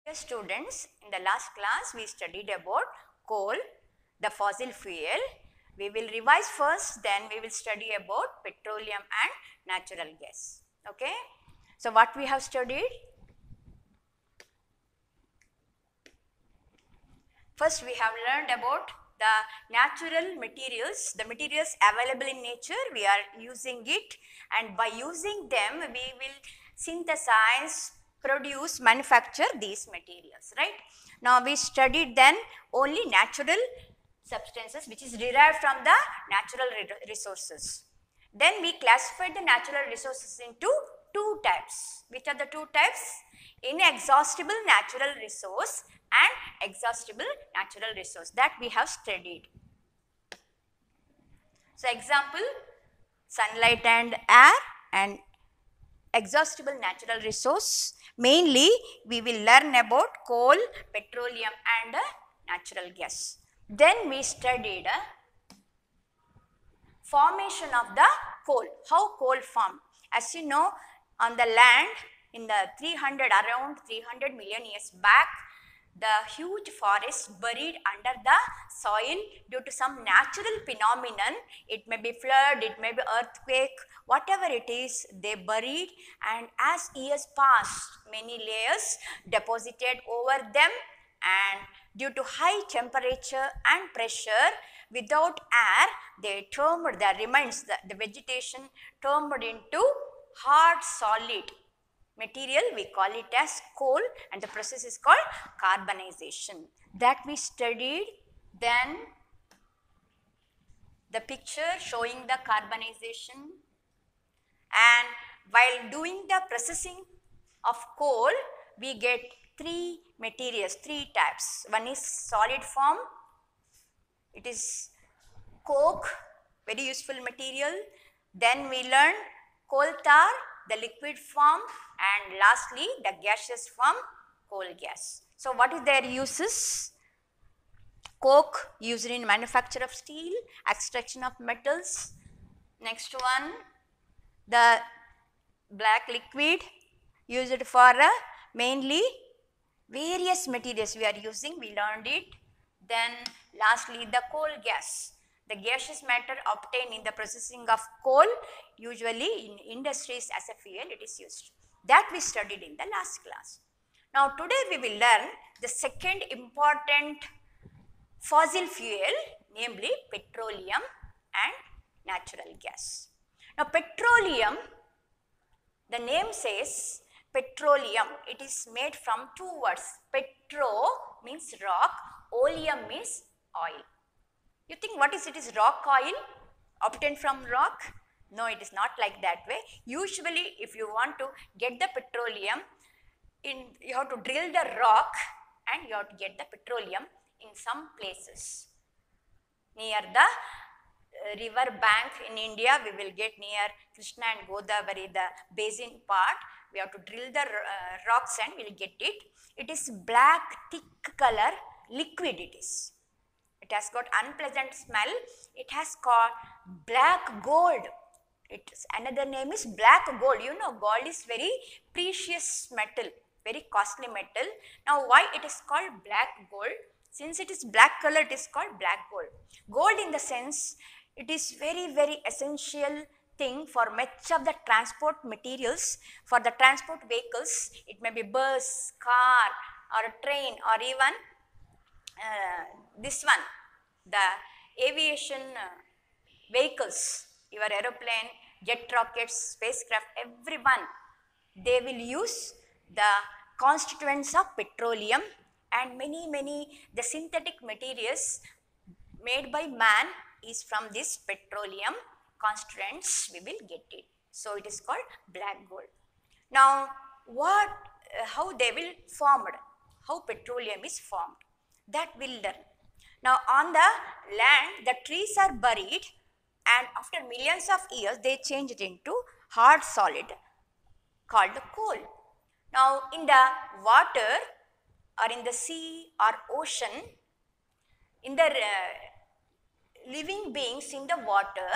Dear students, in the last class we studied about coal, the fossil fuel. We will revise first, then we will study about petroleum and natural gas. Okay. So what we have studied? First we have learned about the natural materials, the materials available in nature, we are using it, and by using them we will synthesize, produce, manufacture these materials, right? Now we studied then only natural substances which is derived from the natural resources. Then we classified the natural resources into two types. Which are the two types? Inexhaustible natural resource and exhaustible natural resource, that we have studied. So example, sunlight and air and exhaustible natural resource. Mainly we will learn about coal, petroleum and natural gas. Then we studied formation of the coal, how coal formed. As you know, on the land in the around 300 million years back, the huge forests buried under the soil due to some natural phenomenon. It may be flood, it may be earthquake, whatever it is, they buried, and as years passed, many layers deposited over them, and due to high temperature and pressure, without air, they turned the remains, the vegetation turned into hard solid material. We call it as coal, and the process is called carbonization. That we studied. Then the picture showing the carbonization, and while doing the processing of coal, we get three materials, three types. One is solid form, it is coke, very useful material. Then we learn coal tar, the liquid form, and lastly the gaseous form, coal gas. So what is their uses? Coke used in manufacture of steel, extraction of metals. Next one, the black liquid used for mainly various materials we are using, we learned it. Then lastly the coal gas, the gaseous matter obtained in the processing of coal, usually in industries as a fuel it is used. That we studied in the last class. Now today we will learn the second important fossil fuel, namely petroleum and natural gas. Now petroleum, the name says petroleum, it is made from two words. Petro means rock, oleum means oil. You think what is it is rock oil obtained from rock? No, it is not like that way. Usually if you want to get the petroleum, you have to drill the rock and you have to get the petroleum in some places. Near the river bank in India, we will get near Krishna and Godavari, the basin part. We have to drill the rocks and we will get it. It is black, thick color, liquid it is. It has got unpleasant smell. It has got black gold. Its another name is black gold. You know, gold is very precious metal, very costly metal. Now, why it is called black gold? Since it is black color, it is called black gold. Gold in the sense, it is very, very essential thing for much of the transport materials, for the transport vehicles. It may be bus, car or a train or even this one, the aviation vehicles, your aeroplane, jet rockets, spacecraft, everyone, they will use the constituents of petroleum, and many the synthetic materials made by man is from this petroleum constituents we will get it. So it is called black gold. Now how they will formed, how petroleum is formed, that will learn. Now on the land the trees are buried, and after millions of years they change it into hard solid called coal. Now in the water or in the sea or ocean, in the living beings in the water,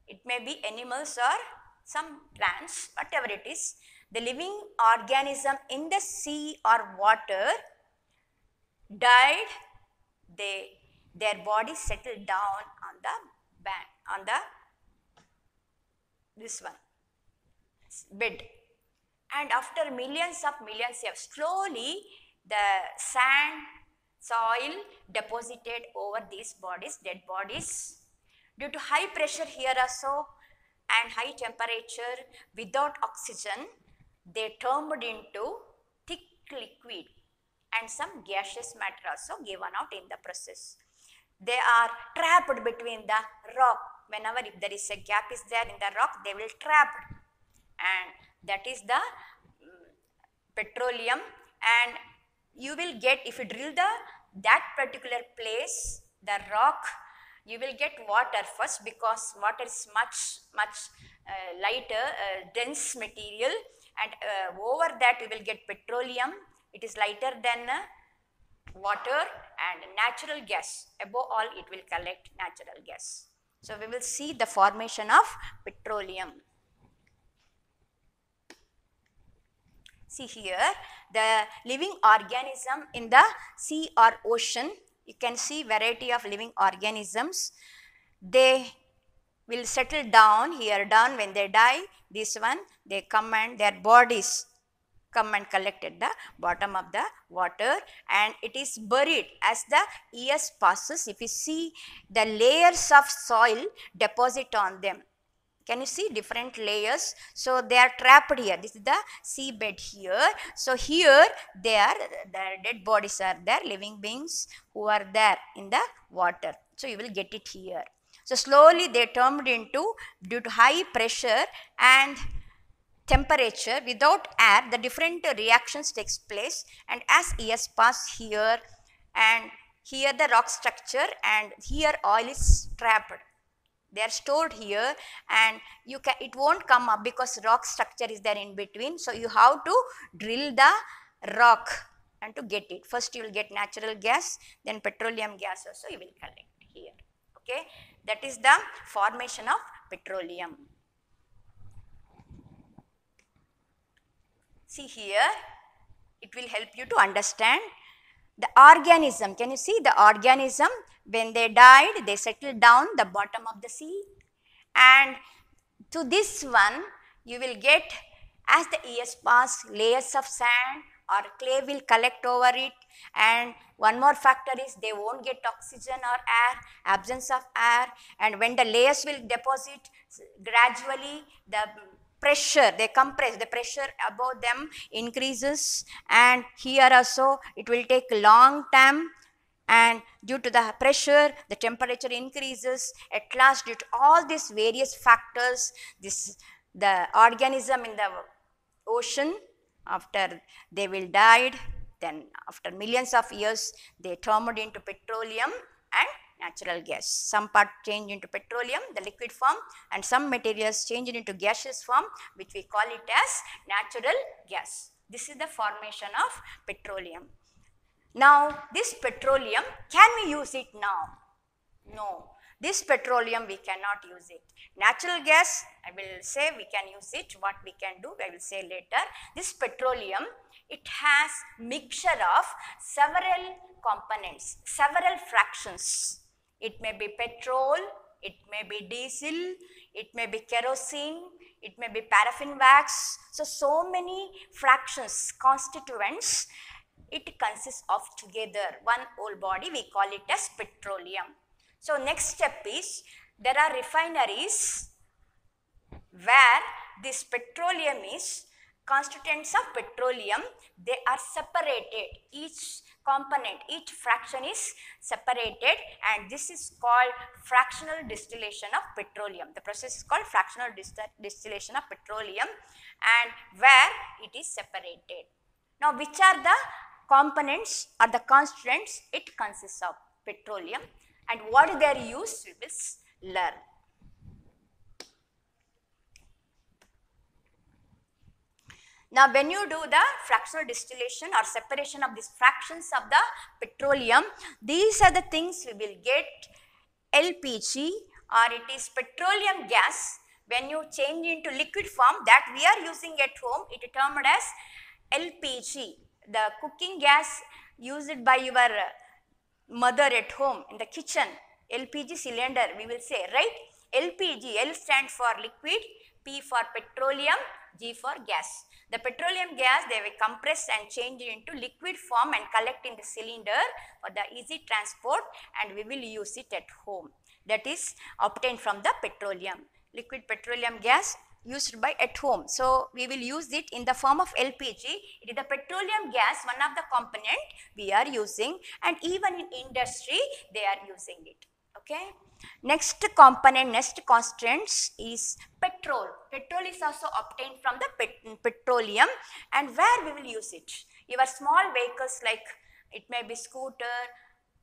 it may be animals or some plants, whatever it is, the living organism in the sea or water died, their body settled down on the bank, on the this one bed, and after millions of years, slowly the sand, soil deposited over these bodies, dead bodies. Due to high pressure here also and high temperature, without oxygen, they turned into thick liquid, and some gaseous matter also given out in the process. They are trapped between the rock. Whenever if there is a gap is there in the rock, they will trap, and that is the petroleum. And you will get, if you drill that particular place, the rock, you will get water first, because water is much lighter, dense material, and over that you will get petroleum. It is lighter than water, and natural gas. Above all, it will collect natural gas. So we will see the formation of petroleum. See here, the living organism in the sea or ocean, you can see variety of living organisms. They will settle down here, down when they die. This one, they come and their bodies come and collect at the bottom of the water, and it is buried. As the years passes, if you see the layers of soil deposit on them, can you see different layers? So they are trapped here. This is the seabed here. So here they are, the dead bodies are there, living beings who are there in the water. So you will get it here. So slowly they turned into, due to high pressure and temperature, without air, the different reactions takes place, and as years pass here, and here the rock structure, and here oil is trapped. They are stored here, and it won't come up because rock structure is there in between. So you have to drill the rock and to get it. First you will get natural gas, then petroleum gas also you will collect here. Okay, that is the formation of petroleum. See here, it will help you to understand the organism. Can you see the organism? When they died, they settled down the bottom of the sea, and to this one you will get, as the years pass, layers of sand or clay will collect over it, and one more factor is they won't get oxygen or air, absence of air, and when the layers will deposit, gradually the pressure, they compress, the pressure above them increases, and here also it will take a long time, and due to the pressure the temperature increases. At last, due to all these various factors, the organism in the ocean, after they will died, then after millions of years they turned into petroleum and natural gas. Some part change into petroleum, the liquid form, and some materials change into gaseous form, which we call it as natural gas. This is the formation of petroleum. Now this petroleum, can we use it now? No. This petroleum we cannot use it. Natural gas, I will say we can use it. What we can do, I will say later. This petroleum, it has mixture of several components, several fractions. It may be petrol, it may be diesel, it may be kerosene, it may be paraffin wax. So many fractions, constituents, it consists of together. One whole body, we call it as petroleum. So next step is, there are refineries where this petroleum is, constituents of petroleum, they are separated. Each component, each fraction is separated, and this is called fractional distillation of petroleum. The process is called fractional distillation of petroleum, and where it is separated. Now which are the components or the constituents? It consists of petroleum, and what is their use we will learn. Now when you do the fractional distillation or separation of these fractions of the petroleum, these are the things we will get. LPG, or it is petroleum gas, When you change into liquid form that we are using at home, it is termed as LPG. The cooking gas used by your mother at home in the kitchen, LPG cylinder we will say, right? LPG, L stands for liquid, P for petroleum, G for gas. The petroleum gas they will compress and change into liquid form and collect in the cylinder for the easy transport, and we will use it at home. That is obtained from the petroleum, liquid petroleum gas used by at home. So we will use it in the form of LPG. It is the petroleum gas, one of the component we are using, and even in industry they are using it. Okay. Next component, next constants is petrol. Petrol is also obtained from the petroleum, and where we will use it? Your small vehicles like it may be scooter,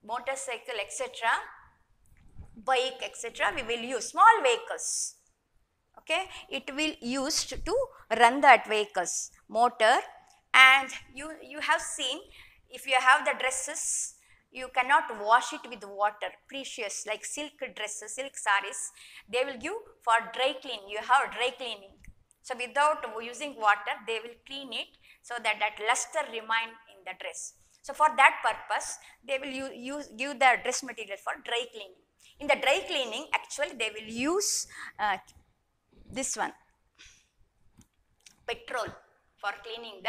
motorcycle, etc., bike, etc. we will use small vehicles. Okay, it will used to run that vehicles, motor, and you have seen if you have the dresses, you cannot wash it with water, precious like silk dresses, silk sarees, they will give for dry cleaning. You have dry cleaning, so without using water they will clean it so that luster remain in the dress. So for that purpose they will give the dress material for dry cleaning. In the dry cleaning actually they will use this one, petrol, for cleaning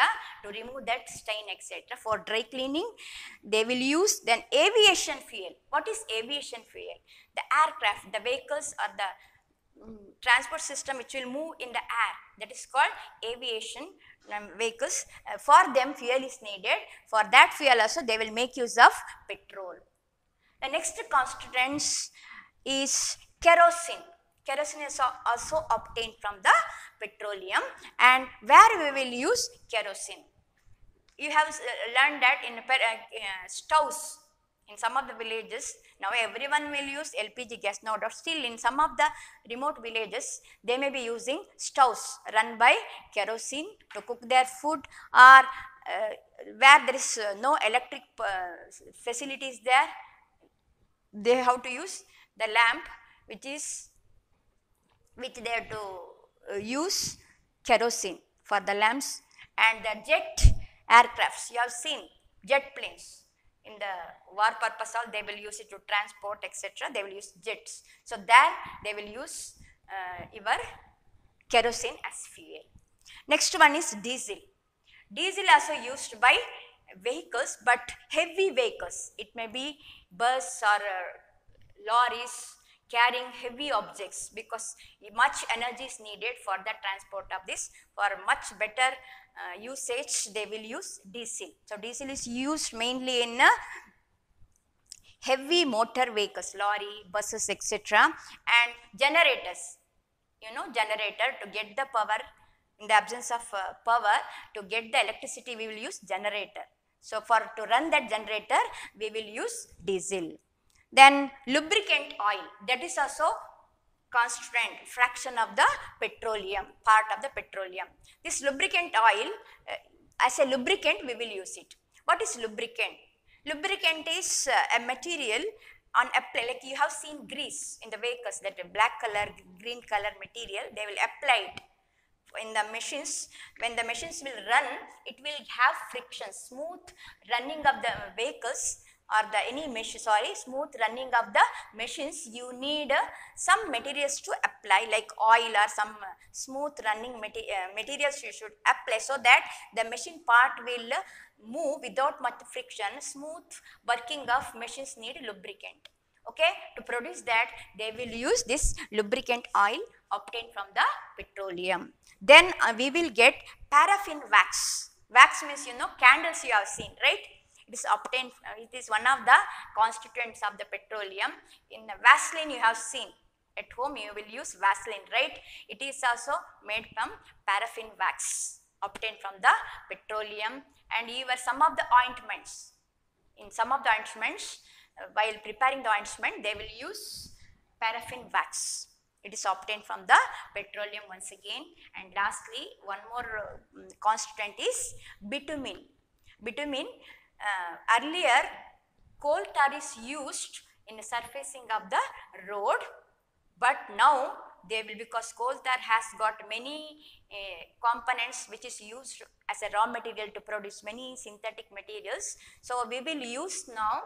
to remove that stain, etc. For dry cleaning they will use. Then aviation fuel. What is aviation fuel? The aircraft, the vehicles or the transport system which will move in the air, that is called aviation vehicles. For them fuel is needed. For that fuel also they will make use of petrol. The next constituents is kerosene. Kerosene is also obtained from the petroleum, and where we will use kerosene. You have learned that in stoves in some of the villages. Now everyone will use LPG gas now, but still in some of the remote villages they may be using stoves run by kerosene to cook their food, or where there is no electric facilities there, they have to use the lamp which they have to use kerosene for the lamps. And the jet aircrafts, you have seen jet planes in the war purpose, all they will use it to transport, etc. They will use jets. So there they will use your kerosene as fuel. Next one is diesel. Diesel also used by vehicles, but heavy vehicles. It may be bus or lorries carrying heavy objects, because much energy is needed for the transport of this. For much better usage they will use diesel. So diesel is used mainly in heavy motor vehicles, lorry, buses, etc. And generators, you know, generator to get the power. In the absence of power, to get the electricity we will use generator. So for to run that generator we will use diesel. Then lubricant oil, that is also constituent fraction of the petroleum, part of the petroleum. This lubricant oil, as a lubricant we will use it. What is lubricant? Lubricant is a material on apply, like you have seen grease in the vehicles, that black color, green color material, they will apply it in the machines. When the machines will run, it will have friction, smooth running of the vehicles or the any machine, smooth running of the machines. You need some materials to apply, like oil or some smooth running materials you should apply, so that the machine part will move without much friction. Smooth working of machines need lubricant. Okay, to produce that they will use this lubricant oil obtained from the petroleum. Then we will get paraffin wax. Wax means, you know, candles you have seen, right? It is obtained, it is one of the constituents of the petroleum. In the Vaseline you have seen, at home you will use Vaseline, right? It is also made from paraffin wax obtained from the petroleum. And even some of the ointments, in some of the ointments, while preparing the ointment they will use paraffin wax. It is obtained from the petroleum once again. And lastly, one more constituent is bitumen. Bitumen, earlier coal tar is used in the surfacing of the road, but now because coal tar has got many components which is used as a raw material to produce many synthetic materials. So we will use now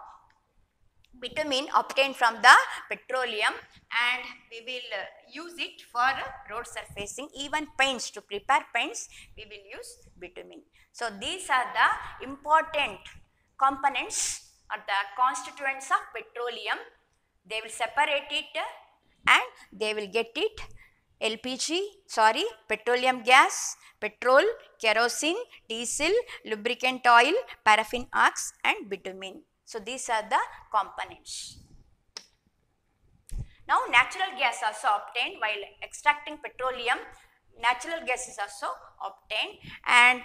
bitumen obtained from the petroleum, and we will use it for road surfacing. Even paints, to prepare paints, we will use bitumen. So these are the important components or the constituents of petroleum. They will separate it and they will get it petroleum gas, petrol, kerosene, diesel, lubricant oil, paraffin wax and bitumen. So these are the components. Now natural gas also obtained while extracting petroleum. Natural gas is also obtained, and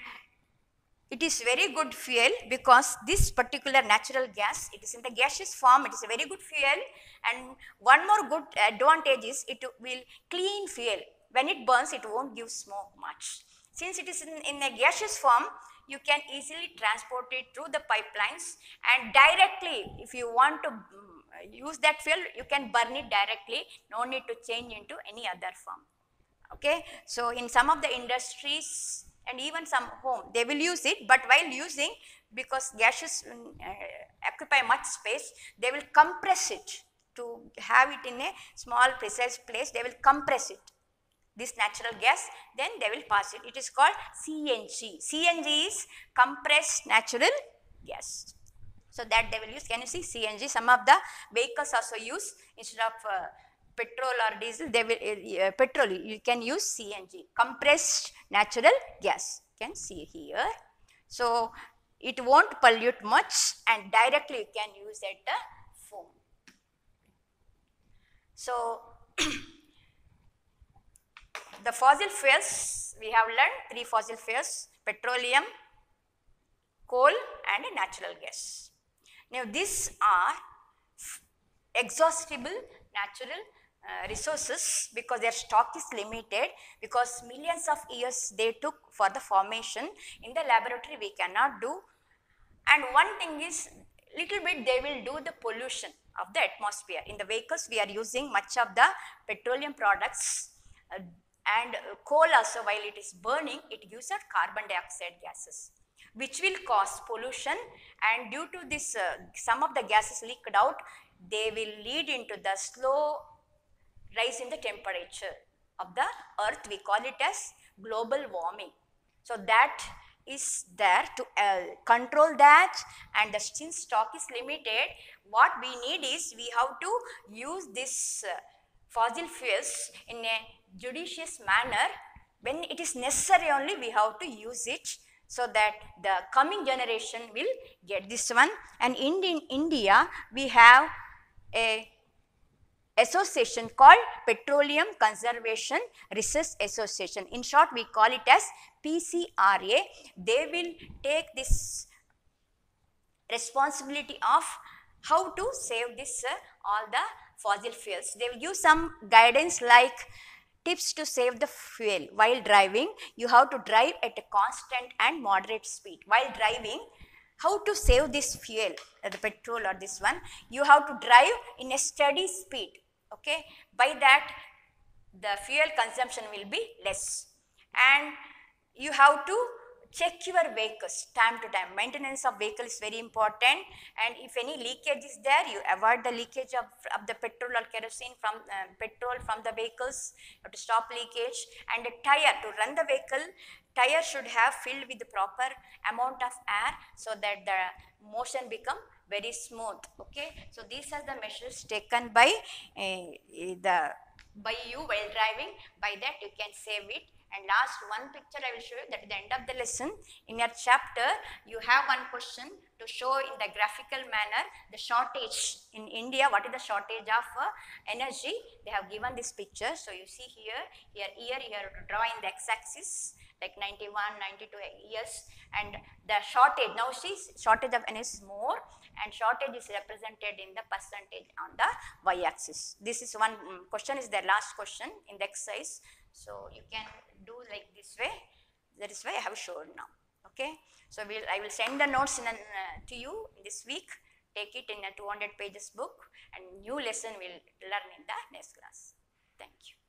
it is very good fuel because this particular natural gas, it is in the gaseous form, it is a very good fuel, and one more good advantage is it will clean fuel. When it burns, it won't give smoke much. Since it is in a gaseous form, you can easily transport it through the pipelines, and directly if you want to use that fuel, you can burn it directly, no need to change into any other form. Okay, so in some of the industries and even some home, they will use it, but while using, because gases occupy much space, they will compress it to have it in a small precise place. They will compress it, this natural gas, then they will pass it. It is called CNG. CNG is compressed natural gas. So that they will use. Can you see CNG? Some of the vehicles also use, instead of petrol or diesel, they will petrol, you can use CNG, compressed natural gas. You can see here. So it won't pollute much, and directly you can use at the foam. So the fossil fuels, we have learned 3 fossil fuels: petroleum, coal and natural gas. Now these are exhaustible natural resources because their stock is limited, because millions of years they took for the formation. In the laboratory we cannot do, and one thing is, little bit they will do the pollution of the atmosphere. In the vehicles we are using much of the petroleum products, and coal also, while it is burning, it gives out carbon dioxide gases, which will cause pollution, and due to this some of the gases leaked out, they will lead into the slow rise in the temperature of the earth. We call it as global warming. So that is there to control that, and the since stock is limited, what we need is, we have to use this fossil fuels in a judicious manner. When it is necessary only we have to use it, so that the coming generation will get this one. And in India we have a association called Petroleum Conservation Research Association. In short, we call it as PCRA. They will take this responsibility of how to save this all the fossil fuels. They will give some guidance like tips to save the fuel. While driving, you have to drive at a constant and moderate speed. While driving, how to save this fuel, the petrol or this one, you have to drive in a steady speed. Okay, by that the fuel consumption will be less, and you have to check your vehicles time to time. Maintenance of vehicle is very important, and if any leakage is there, you avoid the leakage of the petrol or kerosene from petrol from the vehicles. You have to stop leakage. And a tire, to run the vehicle, tire should have filled with the proper amount of air, so that the motion become very smooth. Okay, so these are the measures taken by you while driving. By that you can save it. And last one picture I will show you, that is the end of the lesson. In your chapter you have one question to show in the graphical manner the shortage in India. What is the shortage of energy? They have given this picture. So you see here you have to draw in the x-axis like 91, 92 years, and the shortage, now see, shortage of energy is more, and shortage is represented in the percentage on the y-axis. This is one question, is the last question in the exercise. So you can do like this way. That is why I have shown now. Okay, so I will send the notes to you this week. Take it in a 200 pages book, and new lesson will learn in the next class. Thank you.